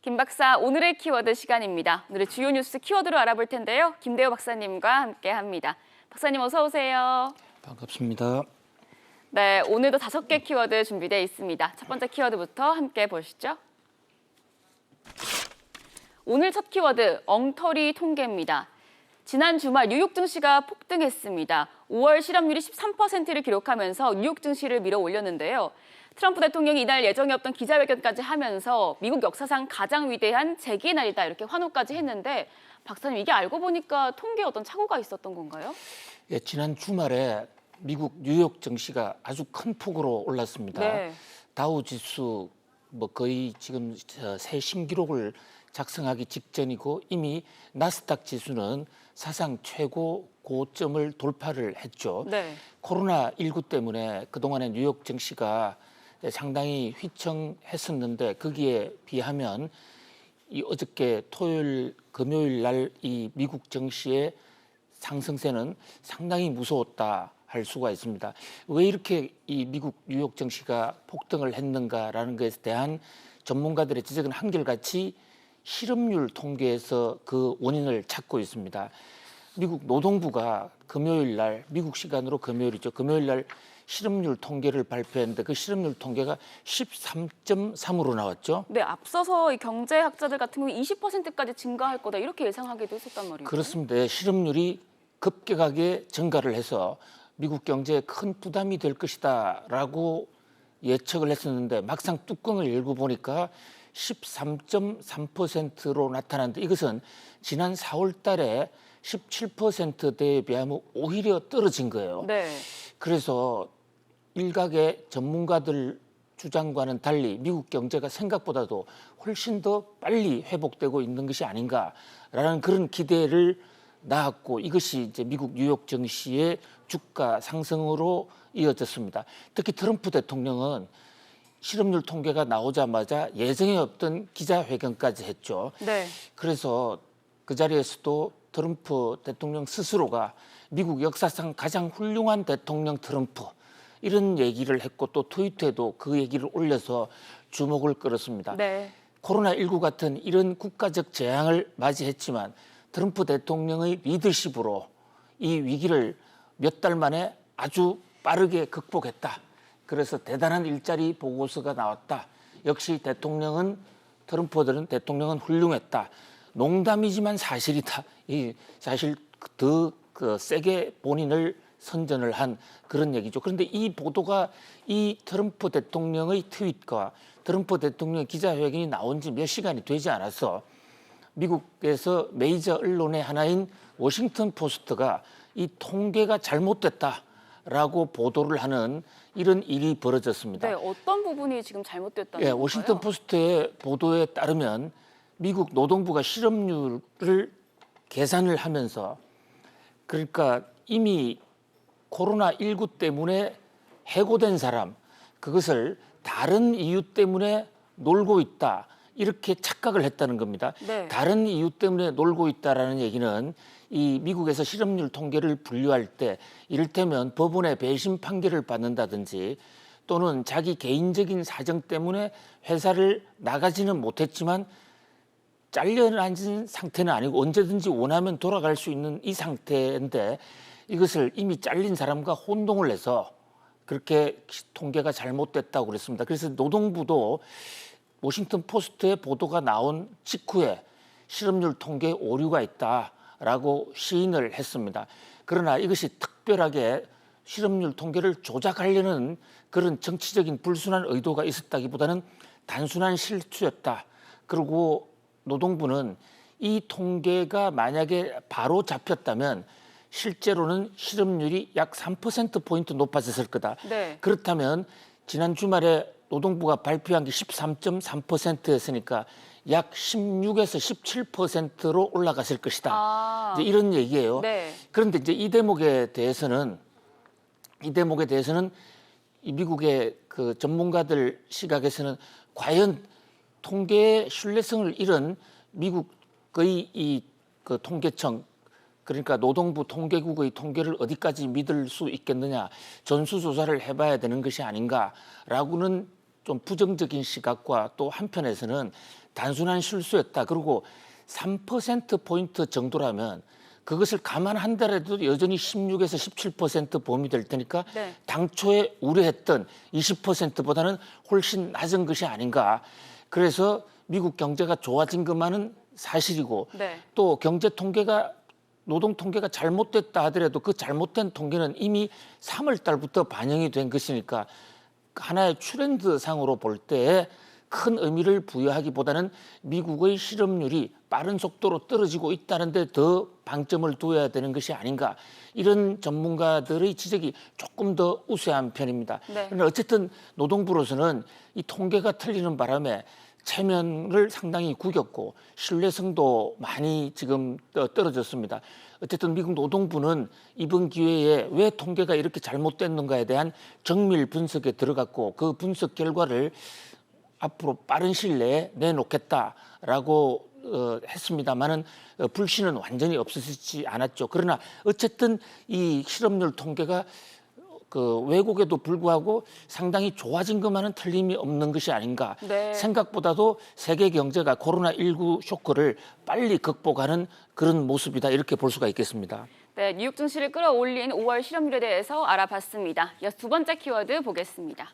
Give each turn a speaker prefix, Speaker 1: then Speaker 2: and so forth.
Speaker 1: 김 박사, 오늘의 키워드 시간입니다. 오늘의 주요 뉴스 키워드로 알아볼 텐데요. 김대호 박사님과 함께합니다. 박사님 어서 오세요.
Speaker 2: 반갑습니다.
Speaker 1: 네, 오늘도 5개 키워드 준비되어 있습니다. 첫 번째 키워드부터 함께 보시죠. 오늘 첫 키워드, 엉터리 통계입니다. 지난 주말 뉴욕 증시가 폭등했습니다. 5월 실업률이 13%를 기록하면서 뉴욕 증시를 밀어 올렸는데요. 트럼프 대통령이 이날 예정이 없던 기자회견까지 하면서 미국 역사상 가장 위대한 재기의 날이다 이렇게 환호까지 했는데 박사님 이게 알고 보니까 통계에 어떤 착오가 있었던 건가요?
Speaker 2: 예, 지난 주말에 미국 뉴욕 증시가 아주 큰 폭으로 올랐습니다.
Speaker 1: 네.
Speaker 2: 다우 지수 거의 지금 새 신기록을 작성하기 직전이고 이미 나스닥 지수는 사상 최고 고점을 돌파를 했죠.
Speaker 1: 네.
Speaker 2: 코로나19 때문에 그동안의 뉴욕 증시가 상당히 휘청했었는데 거기에 비하면 이 어저께 토요일, 금요일 날 이 미국 증시의 상승세는 상당히 무서웠다 할 수가 있습니다. 왜 이렇게 이 미국 뉴욕 증시가 폭등을 했는가라는 것에 대한 전문가들의 지적은 한결같이 실업률 통계에서 그 원인을 찾고 있습니다. 미국 노동부가 금요일 날, 미국 시간으로 금요일이죠. 금요일 날 실업률 통계를 발표했는데 그 실업률 통계가 13.3으로 나왔죠.
Speaker 1: 네, 앞서서 이 경제학자들 같은 경우 20%까지 증가할 거다 이렇게 예상하기도 했었단 말이죠.
Speaker 2: 그렇습니다. 실업률이 급격하게 증가를 해서 미국 경제에 큰 부담이 될 것이다라고 예측을 했었는데 막상 뚜껑을 열고 보니까 13.3%로 나타났는데 이것은 지난 4월 달에 17%대에 비하면 오히려 떨어진 거예요.
Speaker 1: 네.
Speaker 2: 그래서 일각의 전문가들 주장과는 달리 미국 경제가 생각보다도 훨씬 더 빨리 회복되고 있는 것이 아닌가라는 그런 기대를 낳았고 이것이 이제 미국 뉴욕 증시의 주가 상승으로 이어졌습니다. 특히 트럼프 대통령은 실업률 통계가 나오자마자 예정에 없던 기자회견까지 했죠.
Speaker 1: 네.
Speaker 2: 그래서 그 자리에서도 트럼프 대통령 스스로가 미국 역사상 가장 훌륭한 대통령 트럼프 이런 얘기를 했고 또 트위터에도 그 얘기를 올려서 주목을 끌었습니다.
Speaker 1: 네.
Speaker 2: 코로나19 같은 이런 국가적 재앙을 맞이했지만 트럼프 대통령의 리더십으로 이 위기를 몇 달 만에 아주 빠르게 극복했다. 그래서 대단한 일자리 보고서가 나왔다. 역시 트럼프들은 대통령은 훌륭했다. 농담이지만 사실이다. 이 사실 더 세게 본인을 선전을 한 그런 얘기죠. 그런데 이 보도가 이 트럼프 대통령의 트윗과 트럼프 대통령의 기자회견이 나온 지 몇 시간이 되지 않아서 미국에서 메이저 언론의 하나인 워싱턴 포스트가 이 통계가 잘못됐다라고 보도를 하는 이런 일이 벌어졌습니다.
Speaker 1: 네, 어떤 부분이 지금 잘못됐다는
Speaker 2: 예,
Speaker 1: 건가요?
Speaker 2: 워싱턴 포스트의 보도에 따르면 미국 노동부가 실업률을 계산을 하면서 그러니까 이미 코로나19 때문에 해고된 사람 그것을 다른 이유 때문에 놀고 있다 이렇게 착각을 했다는 겁니다.
Speaker 1: 네.
Speaker 2: 다른 이유 때문에 놀고 있다라는 얘기는 이 미국에서 실업률 통계를 분류할 때 이를테면 법원의 배심 판결을 받는다든지 또는 자기 개인적인 사정 때문에 회사를 나가지는 못했지만 잘려난 상태는 아니고 언제든지 원하면 돌아갈 수 있는 이 상태인데 이것을 이미 잘린 사람과 혼동을 해서 그렇게 통계가 잘못됐다고 그랬습니다. 그래서 노동부도 워싱턴 포스트의 보도가 나온 직후에 실업률 통계에 오류가 있다라고 시인을 했습니다. 그러나 이것이 특별하게 실업률 통계를 조작하려는 그런 정치적인 불순한 의도가 있었다기보다는 단순한 실수였다. 그리고 노동부는 이 통계가 만약에 바로 잡혔다면 실제로는 실업률이 약 3%포인트 높아졌을 거다.
Speaker 1: 네.
Speaker 2: 그렇다면 지난 주말에 노동부가 발표한 게 13.3%였으니까 약 16에서 17%로 올라갔을 것이다. 이제 이런 얘기예요.
Speaker 1: 네.
Speaker 2: 그런데 이제 이 대목에 대해서는 이 미국의 그 전문가들 시각에서는 과연 통계의 신뢰성을 잃은 미국의 이 그 통계청 그러니까 노동부 통계국의 통계를 어디까지 믿을 수 있겠느냐 전수조사를 해봐야 되는 것이 아닌가라고는 좀 부정적인 시각과 또 한편에서는 단순한 실수였다. 그리고 3%포인트 정도라면 그것을 감안한다라도 여전히 16에서 17% 보험이 될 테니까
Speaker 1: 네.
Speaker 2: 당초에 우려했던 20%보다는 훨씬 낮은 것이 아닌가. 그래서 미국 경제가 좋아진 것만은 사실이고
Speaker 1: 네.
Speaker 2: 또 경제 통계가 노동 통계가 잘못됐다 하더라도 그 잘못된 통계는 이미 3월 달부터 반영이 된 것이니까 하나의 트렌드 상으로 볼 때 큰 의미를 부여하기보다는 미국의 실업률이 빠른 속도로 떨어지고 있다는 데 더 방점을 두어야 되는 것이 아닌가. 이런 전문가들의 지적이 조금 더 우세한 편입니다.
Speaker 1: 네.
Speaker 2: 그런데 어쨌든 노동부로서는 이 통계가 틀리는 바람에 체면을 상당히 구겼고 신뢰성도 많이 지금 떨어졌습니다. 어쨌든 미국 노동부는 이번 기회에 왜 통계가 이렇게 잘못됐는가에 대한 정밀 분석에 들어갔고 그 분석 결과를 앞으로 빠른 시일 내에 내놓겠다라고 했습니다만은 불신은 완전히 없어지지 않았죠. 그러나 어쨌든 이 실업률 통계가 그 왜곡에도 불구하고 상당히 좋아진 것만은 틀림이 없는 것이 아닌가.
Speaker 1: 네.
Speaker 2: 생각보다도 세계 경제가 코로나19 쇼크를 빨리 극복하는 그런 모습이다. 이렇게 볼 수가 있겠습니다.
Speaker 1: 네, 뉴욕 증시를 끌어올린 5월 실업률에 대해서 알아봤습니다. 이어서 두 번째 키워드 보겠습니다.